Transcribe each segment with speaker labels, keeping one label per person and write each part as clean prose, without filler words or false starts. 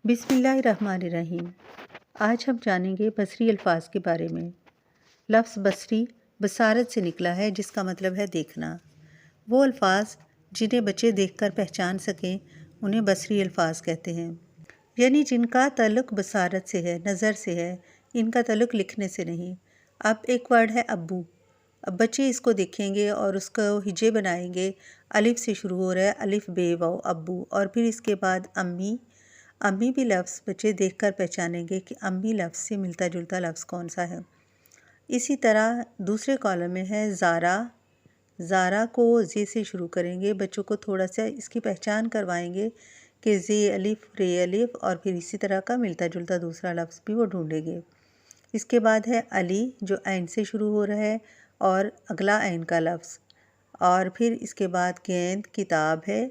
Speaker 1: بسم اللہ الرحمن الرحیم۔ آج ہم جانیں گے بصری الفاظ کے بارے میں۔ لفظ بصری بصارت سے نکلا ہے، جس کا مطلب ہے دیکھنا۔ وہ الفاظ جنہیں بچے دیکھ کر پہچان سکیں انہیں بصری الفاظ کہتے ہیں، یعنی جن کا تعلق بصارت سے ہے، نظر سے ہے، ان کا تعلق لکھنے سے نہیں۔ اب ایک ورڈ ہے ابو۔ اب بچے اس کو دیکھیں گے اور اس کو ہجے بنائیں گے۔ الف سے شروع ہو رہا ہے، الف بے واو ابو، اور پھر اس کے بعد امی۔ امی بھی لفظ بچے دیکھ کر پہچانیں گے کہ امی لفظ سے ملتا جلتا لفظ کون سا ہے۔ اسی طرح دوسرے کالم میں ہے زارا۔ زارا کو زے سے شروع کریں گے، بچوں کو تھوڑا سا اس کی پہچان کروائیں گے کہ زے الف رے الف، اور پھر اسی طرح کا ملتا جلتا دوسرا لفظ بھی وہ ڈھونڈیں گے۔ اس کے بعد ہے علی، جو عین سے شروع ہو رہا ہے اور اگلا عین کا لفظ، اور پھر اس کے بعد گیند کتاب ہے۔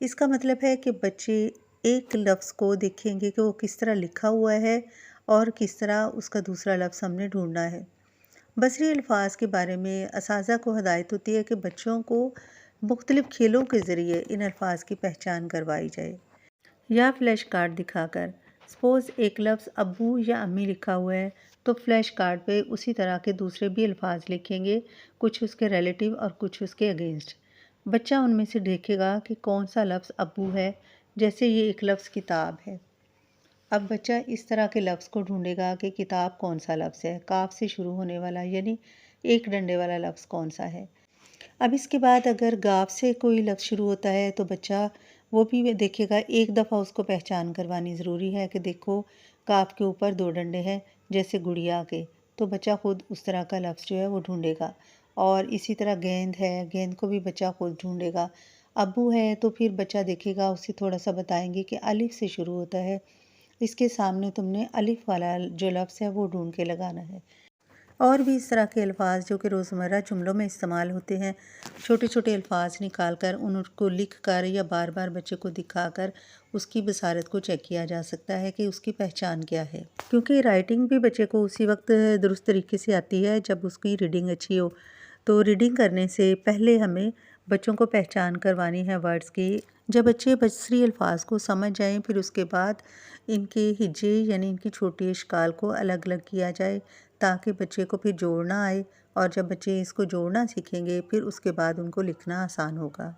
Speaker 1: اس کا مطلب ہے کہ بچے ایک لفظ کو دیکھیں گے کہ وہ کس طرح لکھا ہوا ہے اور کس طرح اس کا دوسرا لفظ ہم نے ڈھونڈنا ہے۔ بصری الفاظ کے بارے میں اساتذہ کو ہدایت ہوتی ہے کہ بچوں کو مختلف کھیلوں کے ذریعے ان الفاظ کی پہچان کروائی جائے، یا فلیش کارڈ دکھا کر۔ سپوز ایک لفظ ابو یا امی لکھا ہوا ہے تو فلیش کارڈ پہ اسی طرح کے دوسرے بھی الفاظ لکھیں گے، کچھ اس کے ریلیٹیو اور کچھ اس کے اگینسٹ۔ بچہ ان میں سے دیکھے گا کہ کون سا لفظ ابو ہے، جیسے یہ ایک لفظ کتاب ہے۔ اب بچہ اس طرح کے لفظ کو ڈھونڈے گا کہ کتاب کون سا لفظ ہے، کاف سے شروع ہونے والا، یعنی ایک ڈنڈے والا لفظ کون سا ہے۔ اب اس کے بعد اگر گاف سے کوئی لفظ شروع ہوتا ہے تو بچہ وہ بھی دیکھے گا، ایک دفعہ اس کو پہچان کروانی ضروری ہے کہ دیکھو کاف کے اوپر دو ڈنڈے ہیں جیسے گڑیا کے، تو بچہ خود اس طرح کا لفظ جو ہے وہ ڈھونڈے گا۔ اور اسی طرح گیند ہے، گیند کو بھی بچہ خود ڈھونڈے گا۔ ابو ہے تو پھر بچہ دیکھے گا، اسے تھوڑا سا بتائیں گے کہ الف سے شروع ہوتا ہے، اس کے سامنے تم نے الف والا جو لفظ ہے وہ ڈھونڈ کے لگانا ہے۔ اور بھی اس طرح کے الفاظ جو کہ روزمرہ جملوں میں استعمال ہوتے ہیں، چھوٹے چھوٹے الفاظ نکال کر ان کو لکھ کر یا بار بار بچے کو دکھا کر اس کی بصارت کو چیک کیا جا سکتا ہے کہ اس کی پہچان کیا ہے، کیونکہ رائٹنگ بھی بچے کو اسی وقت درست طریقے سے آتی ہے جب اس کی ریڈنگ اچھی ہو۔ تو ریڈنگ کرنے سے پہلے ہمیں بچوں کو پہچان کروانی ہے ورڈز کی۔ جب بچے بصری الفاظ کو سمجھ جائیں پھر اس کے بعد ان کے ہجے یعنی ان کی چھوٹی اشکال کو الگ الگ کیا جائے تاکہ بچے کو پھر جوڑنا آئے، اور جب بچے اس کو جوڑنا سیکھیں گے پھر اس کے بعد ان کو لکھنا آسان ہوگا۔